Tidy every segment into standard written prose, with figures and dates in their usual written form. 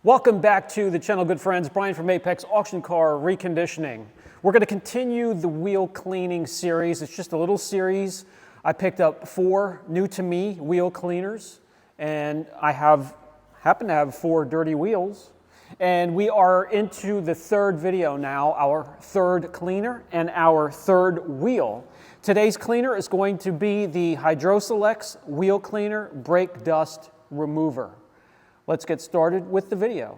Welcome back to the channel, good friends. Brian from Apex Auction Car Reconditioning. We're going to continue the wheel cleaning series. It's just a little series. I picked up 4 new to me wheel cleaners, and I happen to have 4 dirty wheels. And we are into the 3rd video now, our 3rd cleaner and our 3rd wheel. Today's cleaner is going to be the HydroSilex Wheel Cleaner Brake Dust Remover. Let's get started with the video.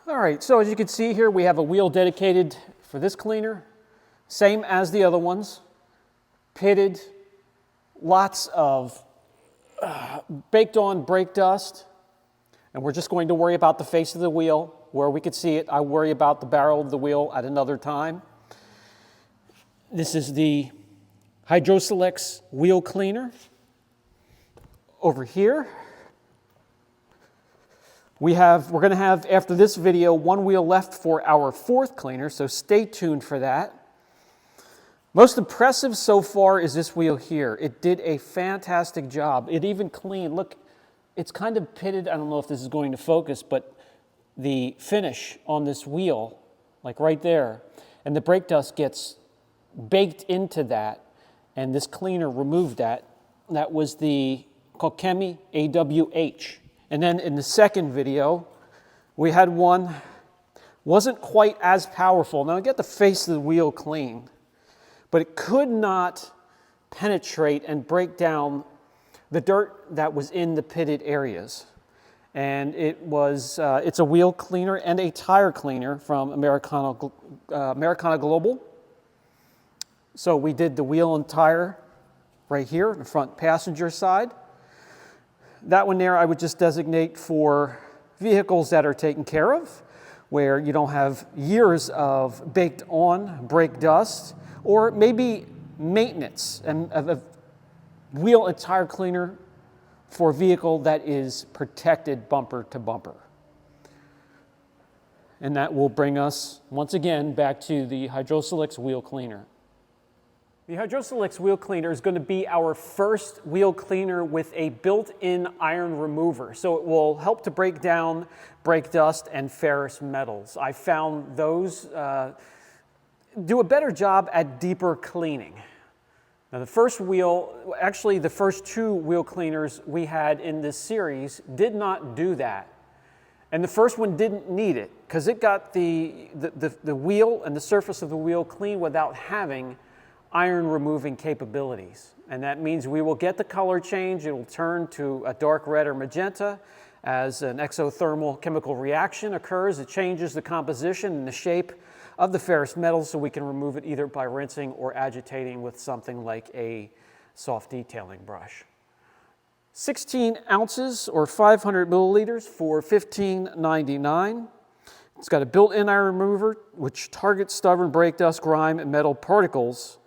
All right, so as you can see here, we have a wheel dedicated for this cleaner, same as the other ones, pitted, lots of baked on brake dust, and we're just going to worry about the face of the wheel where we could see it. I worry about the barrel of the wheel at another time. This is the HydroSilex Wheel Cleaner. Over here, we're going to have, after this video, 1 wheel left for our 4th cleaner, so stay tuned for that. Most impressive so far is this wheel here. It did a fantastic job. It even cleaned. Look, it's kind of pitted. I don't know if this is going to focus, but the finish on this wheel, like right there, and the brake dust gets baked into that. And this cleaner removed that. That was the Kokemi AWH. And then in the 2nd video, we had one, wasn't quite as powerful. Now I get the face of the wheel clean, but it could not penetrate and break down the dirt that was in the pitted areas. And it was, it's a wheel cleaner and a tire cleaner from Americana Global. So we did the wheel and tire right here, the front passenger side. That one there I would just designate for vehicles that are taken care of, where you don't have years of baked on brake dust, or maybe maintenance and of a wheel and tire cleaner for a vehicle that is protected bumper to bumper. And that will bring us once again back to the HydroSilex Wheel Cleaner. The HydroSilex Wheel Cleaner is going to be our first wheel cleaner with a built-in iron remover. So it will help to break down brake dust and ferrous metals. I found those do a better job at deeper cleaning. Now the first wheel, actually the first 2 wheel cleaners we had in this series did not do that. And the first one didn't need it because it got the wheel and the surface of the wheel clean without having iron removing capabilities. And that means we will get the color change. It will turn to a dark red or magenta as an exothermal chemical reaction occurs. It changes the composition and the shape of the ferrous metals, so we can remove it either by rinsing or agitating with something like a soft detailing brush. 16 ounces or 500 milliliters for $15.99. It's got a built-in iron remover which targets stubborn brake dust, grime, and metal particles.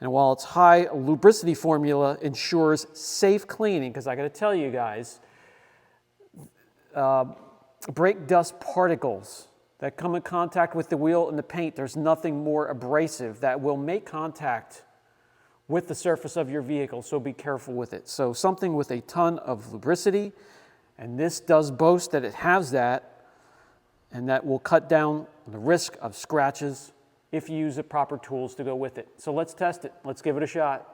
And while its high lubricity formula ensures safe cleaning, because I got to tell you guys, brake dust particles that come in contact with the wheel and the paint, there's nothing more abrasive that will make contact with the surface of your vehicle, so be careful with it. So something with a ton of lubricity, and this does boast that it has that, and that will cut down the risk of scratches if you use the proper tools to go with it. So let's test it. Let's give it a shot.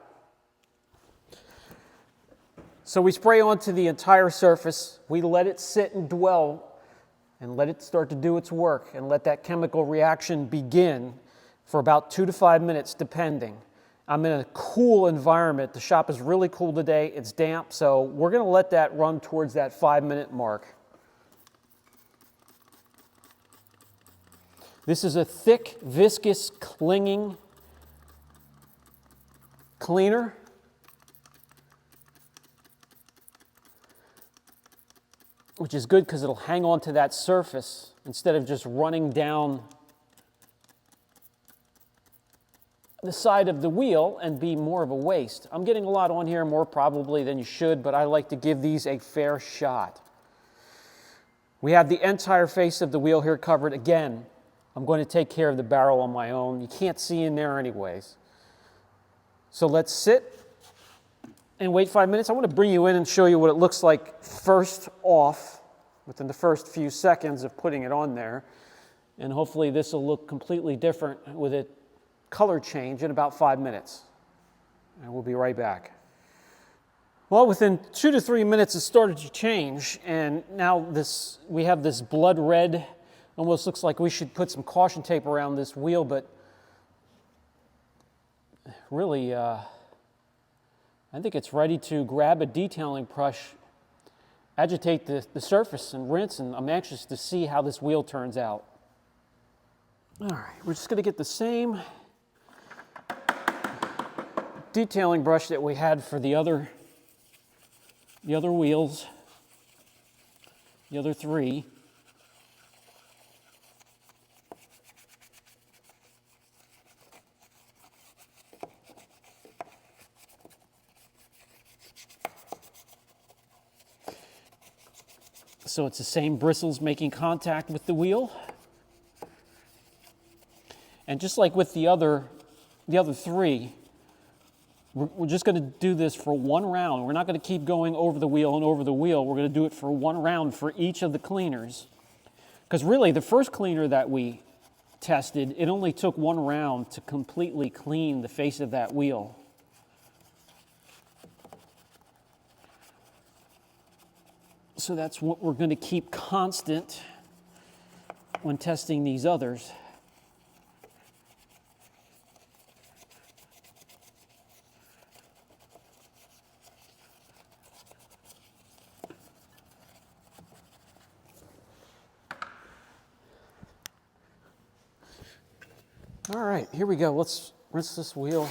So we spray onto the entire surface. We let it sit and dwell and let it start to do its work and let that chemical reaction begin for about 2 to 5 minutes depending. I'm in a cool environment. The shop is really cool today. It's damp, so we're going to let that run towards that 5-minute mark. This is a thick, viscous, clinging cleaner. Which is good because it'll hang on to that surface instead of just running down the side of the wheel and be more of a waste. I'm getting a lot on here, more probably than you should, but I like to give these a fair shot. We have the entire face of the wheel here covered. Again, I'm going to take care of the barrel on my own. You can't see in there anyways. So let's sit and wait 5 minutes. I want to bring you in and show you what it looks like first off, within the first few seconds of putting it on there. And hopefully this will look completely different with a color change in about 5 minutes. And we'll be right back. Well, within 2 to 3 minutes it started to change, and now we have this blood red. Almost looks like we should put some caution tape around this wheel, but really I think it's ready to grab a detailing brush, agitate the surface and rinse, and I'm anxious to see how this wheel turns out. All right, we're just going to get the same detailing brush that we had for the other wheels, the other three. So it's the same bristles making contact with the wheel. And just like with the other three, we're just going to do this for one round. We're not going to keep going over the wheel and over the wheel. We're going to do it for one round for each of the cleaners. Because really, the first cleaner that we tested, it only took one round to completely clean the face of that wheel. So that's what we're going to keep constant when testing these others. All right, here we go. Let's rinse this wheel.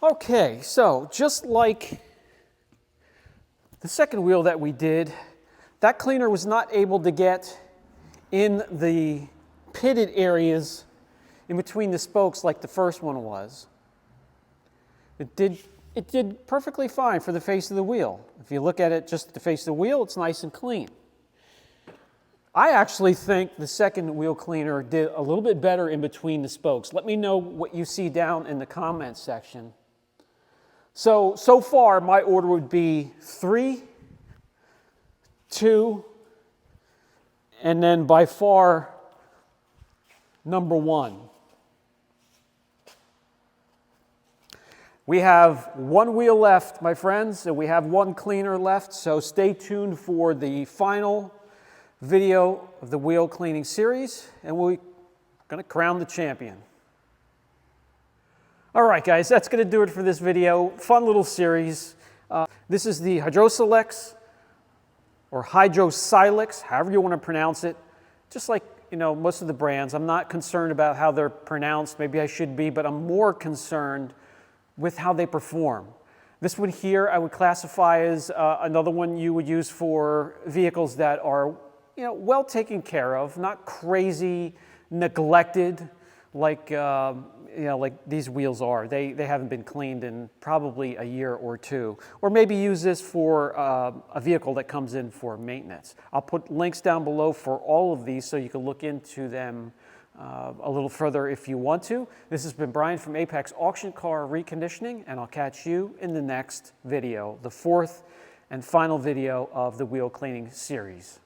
Okay, so just like the second wheel that we did, that cleaner was not able to get in the pitted areas in between the spokes like the first one was. It did perfectly fine for the face of the wheel. If you look at it just at the face of the wheel, it's nice and clean. I actually think the second wheel cleaner did a little bit better in between the spokes. Let me know what you see down in the comments section. So far my order would be 3, 2, and then by far number 1. We have one wheel left, my friends, and we have one cleaner left, so stay tuned for the final video of the wheel cleaning series, and we're going to crown the champion. All right, guys, that's going to do it for this video. Fun little series. This is the HydroSilex, or HydroSilex, however you want to pronounce it. Just like, most of the brands, I'm not concerned about how they're pronounced. Maybe I should be, but I'm more concerned with how they perform. This one here I would classify as another one you would use for vehicles that are, well taken care of, not crazy, neglected, like like these wheels are. They haven't been cleaned in probably a year or two. Or maybe use this for a vehicle that comes in for maintenance. I'll put links down below for all of these so you can look into them a little further if you want to. This has been Brian from Apex Auction Car Reconditioning, and I'll catch you in the next video, the 4th and final video of the wheel cleaning series.